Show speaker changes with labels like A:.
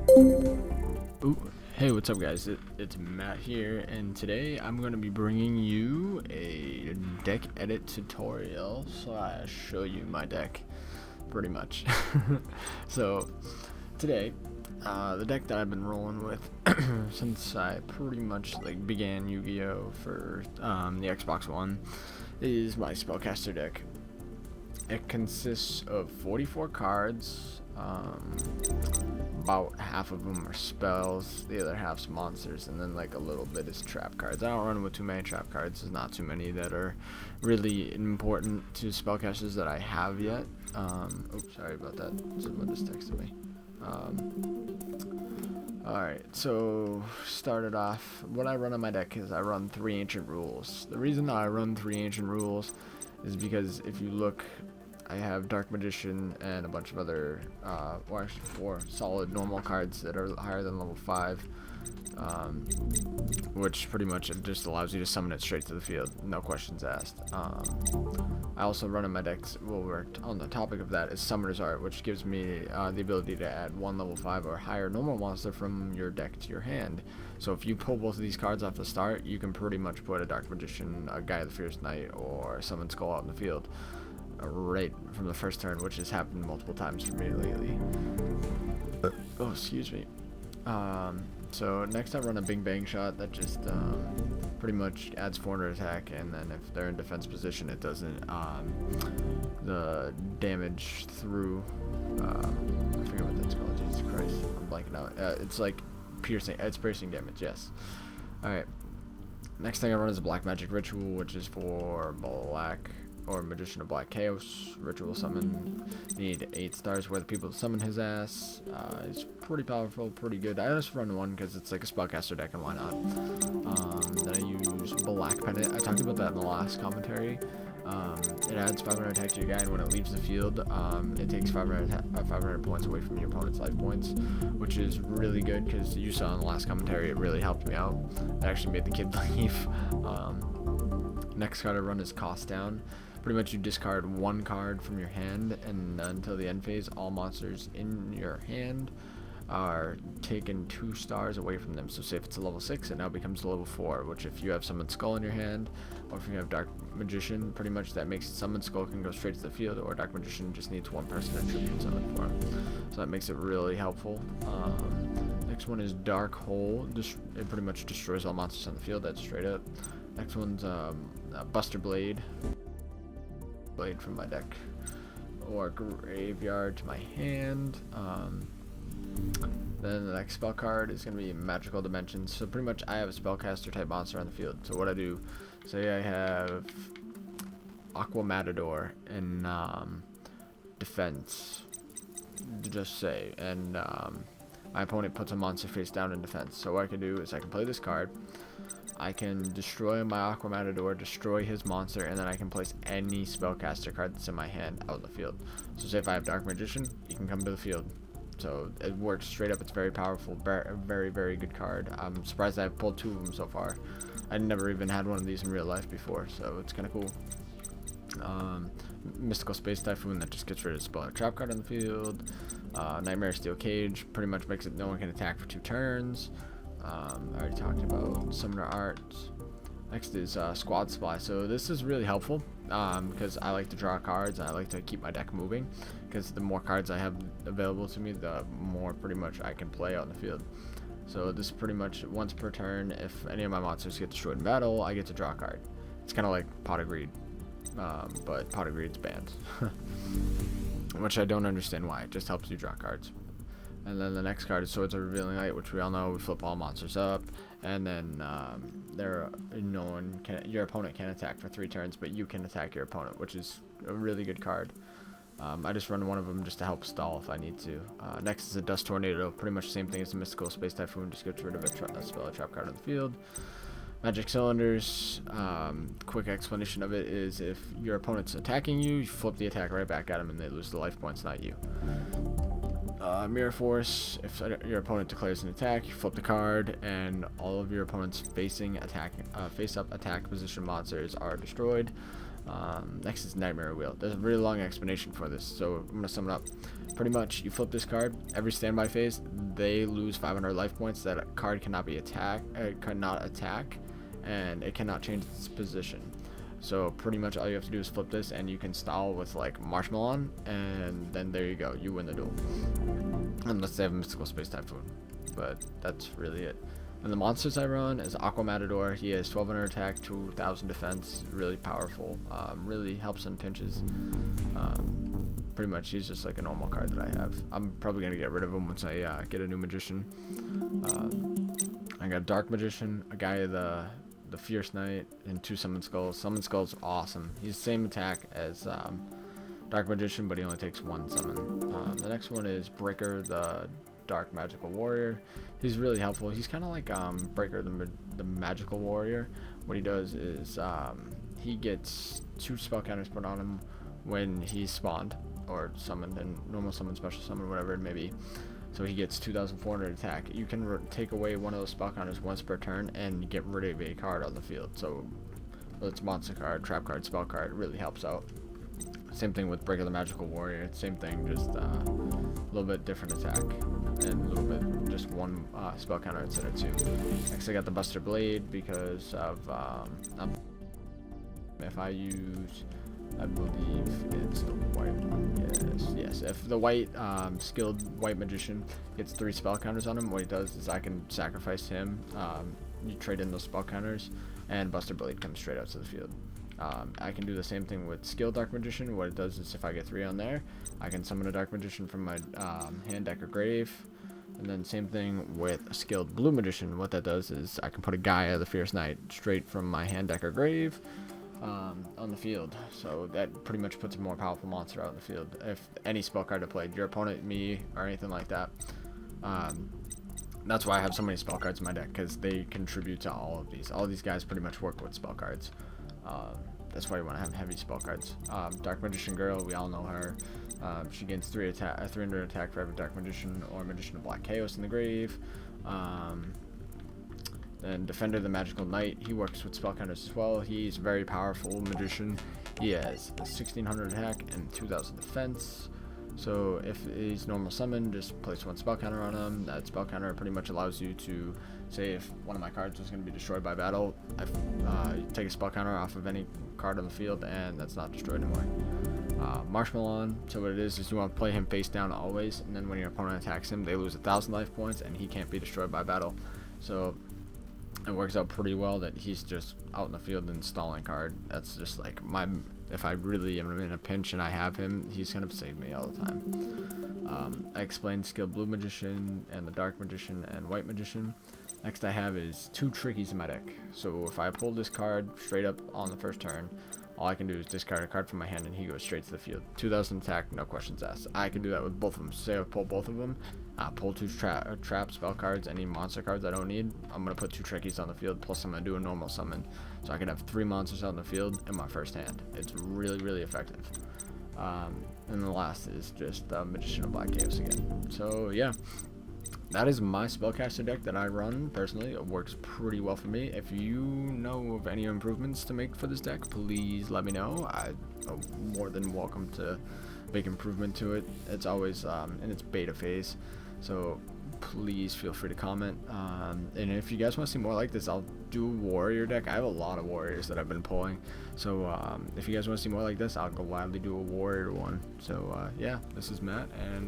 A: Ooh, hey, what's up, guys? It's Matt here, and today I'm going to be bringing you a deck edit tutorial slash show you my deck, pretty much. So today, the deck that I've been rolling with since I pretty much began Yu-Gi-Oh for the Xbox One is my Spellcaster deck. It consists of 44 cards. About half of them are spells, the other half's monsters, and then like a little bit is trap cards. I don't run with too many trap cards. There's not too many that are really important to spellcasters that I have yet. Oops, sorry about that. Someone just texted me. Alright, so started off, what I run on my deck is I run 3 Ancient Rules. The reason I run 3 Ancient Rules is because if you look, I have Dark Magician and a bunch of other, or actually 4 solid normal cards that are higher than level 5, which pretty much just allows you to summon it straight to the field, no questions asked. I also run in my decks, well, we're on the topic of that, is Summoner's Art, which gives me the ability to add 1 level 5 or higher normal monster from your deck to your hand. So if you pull both of these cards off the start, you can pretty much put a Dark Magician, a Guy of the Fierce Knight, or Summon Skull out in the field right from the first turn, which has happened multiple times for me lately. Oh, excuse me. So next I run a Bing Bang Shot that just pretty much adds 400 attack, and then if they're in defense position, it doesn't the damage through I forget what that's called. Jesus Christ, I'm blanking out. It's like piercing. It's piercing damage. Yes. All right. Next thing I run is a Black Magic Ritual, which is for black or Magician of Black Chaos. Ritual summon. Need 8 stars worth of people to summon his ass. It's pretty powerful, pretty good. I just run 1 because it's like a Spellcaster deck, and why not? Then I use Black Pendant. I talked about that in the last commentary. It adds 500 attack to your guy, and when it leaves the field, it takes 500 points away from your opponent's life points, which is really good because you saw in the last commentary it really helped me out. It actually made the kid leave. Next card I run is Cost Down. Pretty much you discard 1 card from your hand, and until the end phase, all monsters in your hand are taken 2 stars away from them. So say if it's a level 6, it now becomes a level 4, which if you have Summon Skull in your hand, or if you have Dark Magician, pretty much that makes Summon Skull can go straight to the field, or Dark Magician just needs 1 person to tribute summon for him. So that makes it really helpful. Next one is Dark Hole. It pretty much destroys all monsters on the field, that's straight up. Next one's Buster Blade. Blade from my deck, or graveyard to my hand. Then the next spell card is going to be Magical Dimensions. So pretty much I have a Spellcaster type monster on the field. So what I do, say I have Aqua Matador in defense, just say, and my opponent puts a monster face down in defense. So what I can do is I can play this card, I can destroy my Aqua Matador, destroy his monster, and then I can place any Spellcaster card that's in my hand out of the field. So say if I have Dark Magician, you can come to the field. So it works straight up. It's very powerful, very, very good card. I'm surprised I've pulled 2 of them so far. I never even had one of these in real life before, so it's kind of cool. Mystical Space Typhoon that just gets rid of spell or trap card on the field. Nightmare Steel Cage pretty much makes it no one can attack for 2 turns. I already talked about Summoner Art. Next is Squad Supply. So this is really helpful because I like to draw cards and I like to keep my deck moving, because the more cards I have available to me, the more pretty much I can play out in the field. So this is pretty much once per turn. If any of my monsters get destroyed in battle, I get to draw a card. It's kind of like Pot of Greed, but Pot of Greed's banned, which I don't understand why. It just helps you draw cards. And then the next card is Swords of Revealing Light, which we all know we flip all monsters up, and then your opponent can attack for 3 turns, but you can attack your opponent, which is a really good card. I just run 1 of them just to help stall if I need to. Next is a Dust Tornado, pretty much the same thing as the Mystical Space Typhoon, just gets rid of a spell or trap card on the field. Magic Cylinders, quick explanation of it is if your opponent's attacking you, you flip the attack right back at them and they lose the life points, not you. Mirror Force, if your opponent declares an attack, you flip the card, and all of your opponent's face-up attack position monsters are destroyed. Next is Nightmare Wheel. There's a really long explanation for this, so I'm gonna sum it up. Pretty much, you flip this card every standby phase. They lose 500 life points. That card cannot be cannot attack, and it cannot change its position. So pretty much all you have to do is flip this, and you can stall with like Marshmallow on, and then there you go, you win the duel. Unless they have Mystical Space Typhoon, but that's really it. And the monsters I run is Aqua Matador. He has 1200 attack, 2000 defense, really powerful, really helps in pinches. Pretty much he's just like a normal card that I have. I'm probably gonna get rid of him once I get a new magician. I got Dark Magician, a guy the Fierce Knight, and 2 Summon Skulls. Summon Skulls awesome. He's the same attack as Dark Magician, but he only takes 1 summon. The next one is Breaker, the Dark Magical Warrior. He's really helpful. He's kind of like Breaker, the Magical Warrior. What he does is he gets 2 spell counters put on him when he's spawned or summoned, and normal summon, special summon, whatever it may be. So he gets 2,400 attack. You can take away one of those spell counters once per turn and get rid of a card on the field. So whether it's monster card, trap card, spell card, it really helps out. Same thing with Breaker the Magical Warrior. Same thing, just a little bit different attack and a little bit just 1 spell counter instead of 2. Next I got the Buster Blade because of if I use, I believe it's the white one. Yes. If the white skilled white magician gets 3 spell counters on him, what he does is I can sacrifice him. You trade in those spell counters, and Buster Blade comes straight out to the field. I can do the same thing with skilled Dark Magician. What it does is if I get 3 on there, I can summon a Dark Magician from my hand, deck, or grave. And then same thing with a skilled Blue Magician. What that does is I can put a Gaia, the Fierce Knight, straight from my hand, deck, or grave on the field. So that pretty much puts a more powerful monster out in the field. If any spell card I played, your opponent, me, or anything like that. That's why I have so many spell cards in my deck, because they contribute to all of these. All of these guys pretty much work with spell cards. That's why you want to have heavy spell cards. Dark Magician Girl, we all know her. She gains 300 attack for every Dark Magician or Magician of Black Chaos in the grave. Then Defender the Magical Knight, he works with spell counters as well. He's a very powerful magician. He has 1600 attack and 2000 defense. So if he's normal summon, just place 1 spell counter on him. That spell counter pretty much allows you to say if one of my cards was going to be destroyed by battle, I take a spell counter off of any card on the field, and that's not destroyed anymore. Marshmallow on, so what it is you want to play him face down always, and then when your opponent attacks him, they lose 1,000 life points, and he can't be destroyed by battle. So it works out pretty well that he's just out in the field and stalling card. That's just like if I really am in a pinch and I have him, he's gonna save me all the time. I explained skilled Blue Magician and the Dark Magician and White Magician. Next I have is 2 Trickies in my deck. So if I pull this card straight up on the first turn, all I can do is discard a card from my hand and he goes straight to the field. 2000 attack, no questions asked. I can do that with both of them. Say I pull both of them, pull 2 trap spell cards, any monster cards I don't need. I'm going to put 2 Trickies on the field, plus I'm going to do a normal summon. So I can have 3 monsters out in the field in my first hand. It's really, really effective. And the last is just Magician of Black Chaos again. So yeah, that is my Spellcaster deck that I run personally. It works pretty well for me. If you know of any improvements to make for this deck, please let me know. I'm more than welcome to make improvement to it. It's always in its beta phase, so please feel free to comment. And if you guys want to see more like this, I'll do a warrior deck. I have a lot of warriors that I've been pulling, so if you guys want to see more like this, I'll gladly do a warrior one. So yeah, this is Matt, and